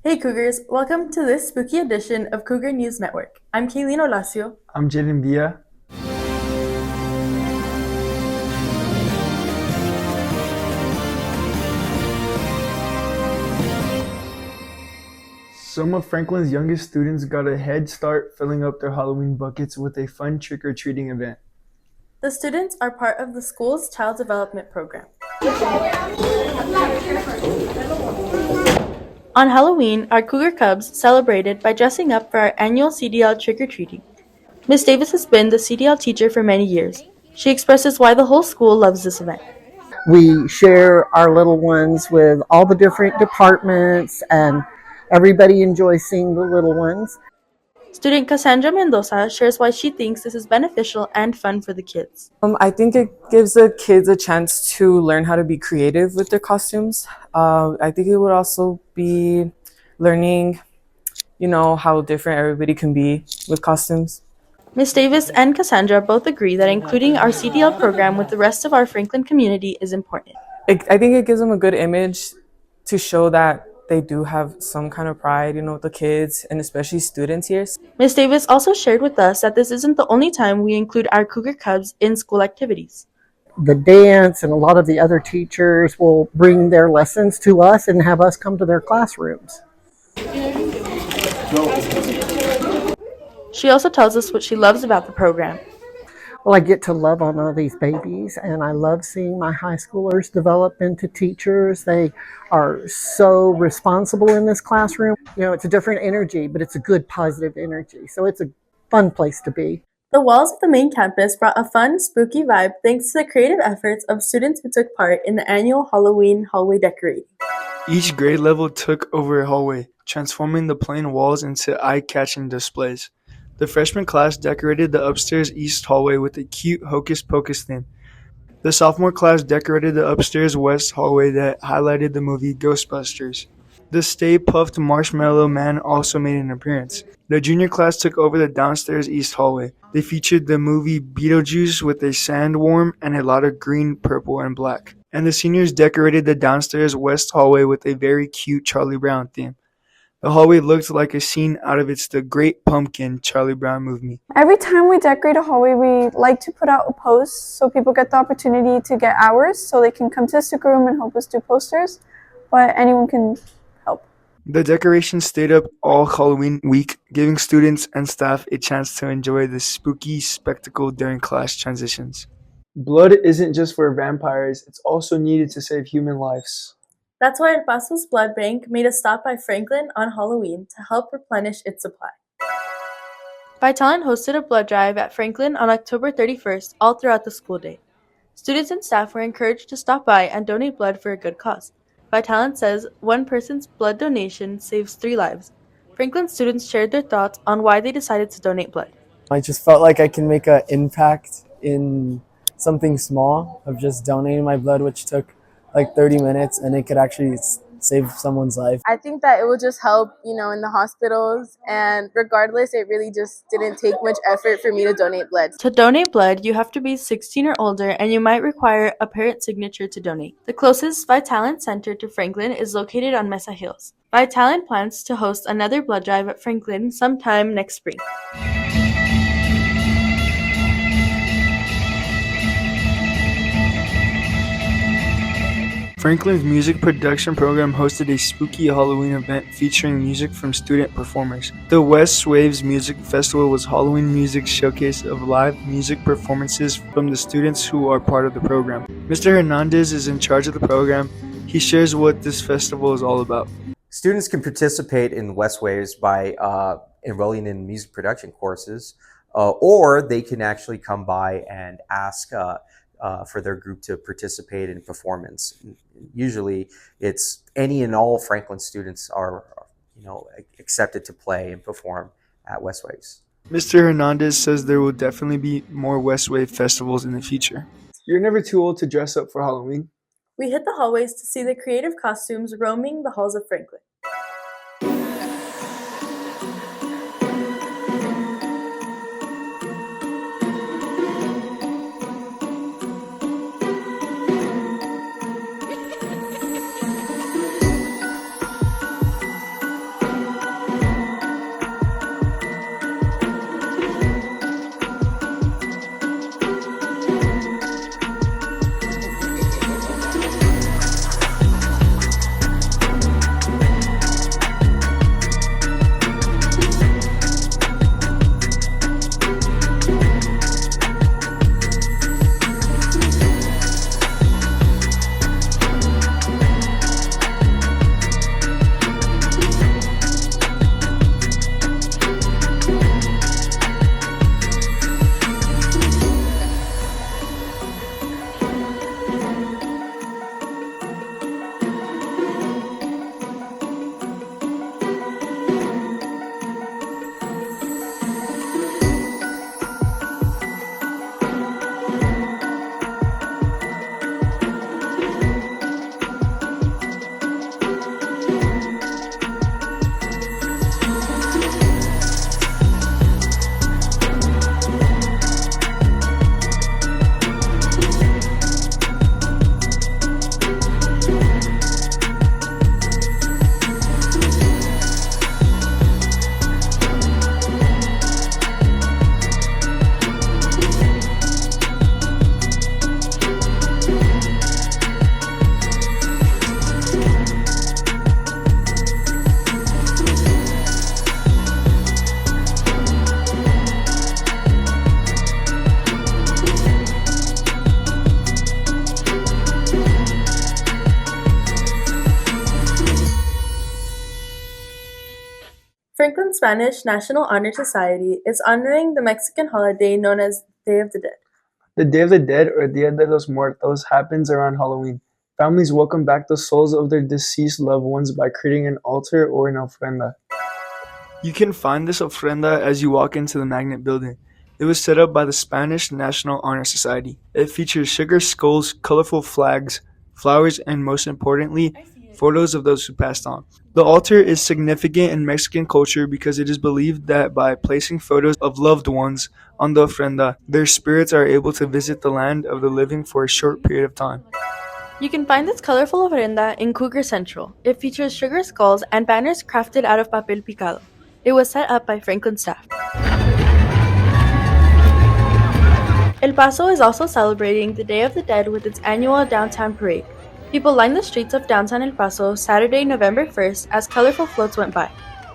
Hey Cougars, welcome to this spooky edition of Cougar News Network. I'm Kaylin Olacio. I'm Jaden Villa. Some of Franklin's youngest students got a head start filling up their Halloween buckets with a fun trick-or-treating event. The students are part of the school's child development program. On Halloween, our Cougar Cubs celebrated by dressing up for our annual CDL trick-or-treating. Miss Davis has been the CDL teacher for many years. She expresses why the whole school loves this event. We share our little ones with all the different departments, and everybody enjoys seeing the little ones. Student Cassandra Mendoza shares why she thinks this is beneficial and fun for the kids. I think it gives the kids a chance to learn how to be creative with their costumes. I think it would also be learning, how different everybody can be with costumes. Miss Davis and Cassandra both agree that including our CDL program with the rest of our Franklin community is important. I think it gives them a good image to show that they do have some kind of pride, with the kids and especially students here. Miss Davis also shared with us that this isn't the only time we include our Cougar Cubs in school activities. The dance and a lot of the other teachers will bring their lessons to us and have us come to their classrooms. She also tells us what she loves about the program. Well, I get to love on all these babies, and I love seeing my high schoolers develop into teachers. They are so responsible in this classroom. It's a different energy, but it's a good, positive energy. So it's a fun place to be. The walls of the main campus brought a fun, spooky vibe thanks to the creative efforts of students who took part in the annual Halloween hallway decorating. Each grade level took over a hallway, transforming the plain walls into eye-catching displays. The freshman class decorated the upstairs east hallway with a cute Hocus Pocus theme. The sophomore class decorated the upstairs west hallway that highlighted the movie Ghostbusters. The Stay Puft Marshmallow Man also made an appearance. The junior class took over the downstairs east hallway. They featured the movie Beetlejuice with a sandworm and a lot of green, purple, and black. And the seniors decorated the downstairs west hallway with a very cute Charlie Brown theme. The hallway looked like a scene out of The Great Pumpkin Charlie Brown movie. Every time we decorate a hallway, we like to put out a post so people get the opportunity to get ours so they can come to the sticker room and help us do posters, but anyone can help. The decorations stayed up all Halloween week, giving students and staff a chance to enjoy the spooky spectacle during class transitions. Blood isn't just for vampires, it's also needed to save human lives. That's why El Paso's Blood Bank made a stop by Franklin on Halloween to help replenish its supply. Vitalin hosted a blood drive at Franklin on October 31st all throughout the school day. Students and staff were encouraged to stop by and donate blood for a good cause. Vitalin says one person's blood donation saves 3 lives. Franklin students shared their thoughts on why they decided to donate blood. I just felt like I can make an impact in something small of just donating my blood, which took like 30 minutes, and it could actually save someone's life. I think that it will just help, in the hospitals, and regardless, it really just didn't take much effort for me to donate blood. To donate blood, you have to be 16 or older, and you might require a parent signature to donate. The closest Vitalin center to Franklin is located on Mesa Hills. Vitalin plans to host another blood drive at Franklin sometime next spring. Franklin's music production program hosted a spooky Halloween event featuring music from student performers. The West Waves Music Festival was Halloween music showcase of live music performances from the students who are part of the program. Mr. Hernandez is in charge of the program. He shares what this festival is all about. Students can participate in West Waves by enrolling in music production courses, or they can actually come by and ask for their group to participate in performance. Usually it's any and all Franklin students are accepted to play and perform at West Waves. Mr. Hernandez says there will definitely be more West Wave festivals in the future. You're never too old to dress up for Halloween. We hit the hallways to see the creative costumes roaming the halls of Franklin. Franklin Spanish National Honor Society is honoring the Mexican holiday known as Day of the Dead. The Day of the Dead, or Dia de los Muertos, happens around Halloween. Families welcome back the souls of their deceased loved ones by creating an altar or an ofrenda. You can find this ofrenda as you walk into the Magnet building. It was set up by the Spanish National Honor Society. It features sugar skulls, colorful flags, flowers, and most importantly, photos of those who passed on. The altar is significant in Mexican culture because it is believed that by placing photos of loved ones on the ofrenda, their spirits are able to visit the land of the living for a short period of time. You can find this colorful ofrenda in Cougar Central. It features sugar skulls and banners crafted out of papel picado. It was set up by Franklin staff. El Paso is also celebrating the Day of the Dead with its annual downtown parade. People lined the streets of downtown El Paso Saturday, November 1st as colorful floats went by.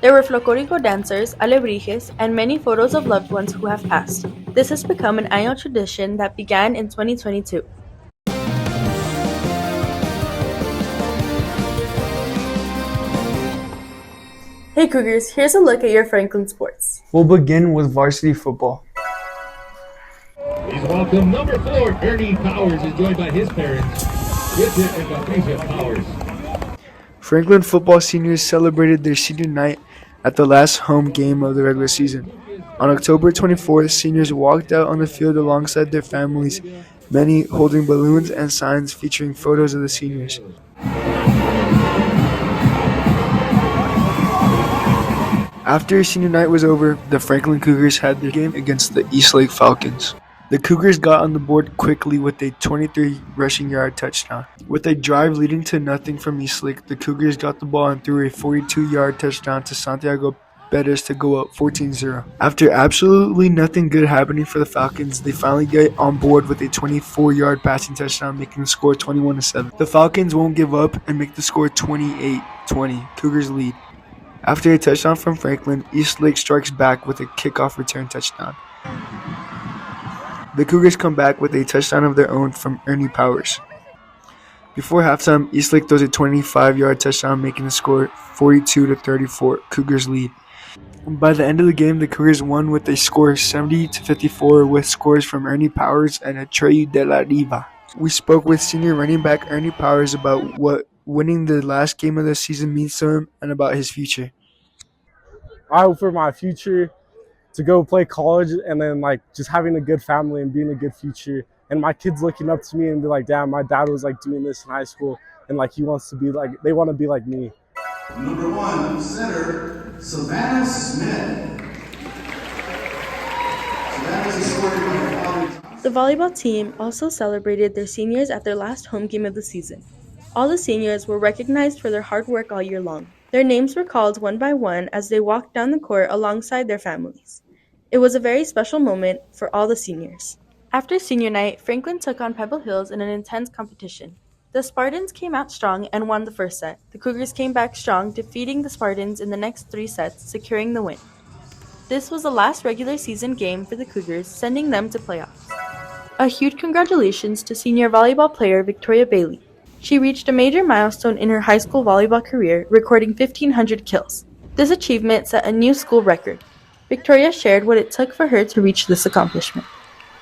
There were folklorico dancers, alebrijes, and many photos of loved ones who have passed. This has become an annual tradition that began in 2022. Hey Cougars, here's a look at your Franklin sports. We'll begin with varsity football. Please welcome number 4, Ernie Powers, is joined by his parents, Richard and Patricia Powers. Franklin football seniors celebrated their senior night at the last home game of the regular season. On October 24th, seniors walked out on the field alongside their families, many holding balloons and signs featuring photos of the seniors. After senior night was over, the Franklin Cougars had their game against the Eastlake Falcons. The Cougars got on the board quickly with a 23 rushing yard touchdown. With a drive leading to nothing from Eastlake, the Cougars got the ball and threw a 42-yard touchdown to Santiago Bettis to go up 14-0. After absolutely nothing good happening for the Falcons, they finally get on board with a 24-yard passing touchdown, making the score 21-7. The Falcons won't give up and make the score 28-20. Cougars lead. After a touchdown from Franklin, Eastlake strikes back with a kickoff return touchdown. The Cougars come back with a touchdown of their own from Ernie Powers. Before halftime, Eastlake throws a 25-yard touchdown, making the score 42-34. Cougars lead. By the end of the game, the Cougars won with a score 70-54 with scores from Ernie Powers and Atreyu de la Riva. We spoke with senior running back Ernie Powers about what winning the last game of the season means to him and about his future. I hope for my future to go play college and then like just having a good family and being a good future, and my kids looking up to me and be like, damn, my dad was like doing this in high school and like he wants to be like, they want to be like me. Number 1, center, Savannah Smith. Savannah's escorted by her father. The volleyball team also celebrated their seniors at their last home game of the season. All the seniors were recognized for their hard work all year long. Their names were called one by one as they walked down the court alongside their families. It was a very special moment for all the seniors. After senior night, Franklin took on Pebble Hills in an intense competition. The Spartans came out strong and won the first set. The Cougars came back strong, defeating the Spartans in the next 3 sets, securing the win. This was the last regular season game for the Cougars, sending them to playoffs. A huge congratulations to senior volleyball player Victoria Bailey. She reached a major milestone in her high school volleyball career, recording 1,500 kills. This achievement set a new school record. Victoria shared what it took for her to reach this accomplishment.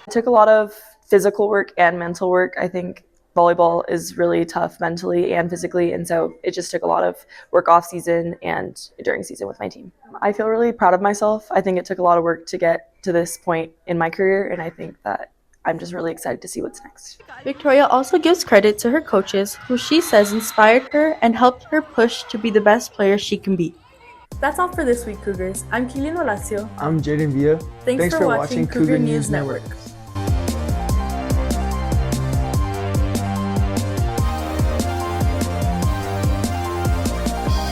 It took a lot of physical work and mental work. I think volleyball is really tough mentally and physically, and so it just took a lot of work off season and during season with my team. I feel really proud of myself. I think it took a lot of work to get to this point in my career, and I think that I'm just really excited to see what's next. Victoria also gives credit to her coaches, who she says inspired her and helped her push to be the best player she can be. That's all for this week, Cougars. I'm Keelan Olacio. I'm Jaden Villa. Thanks for watching Cougar News Network.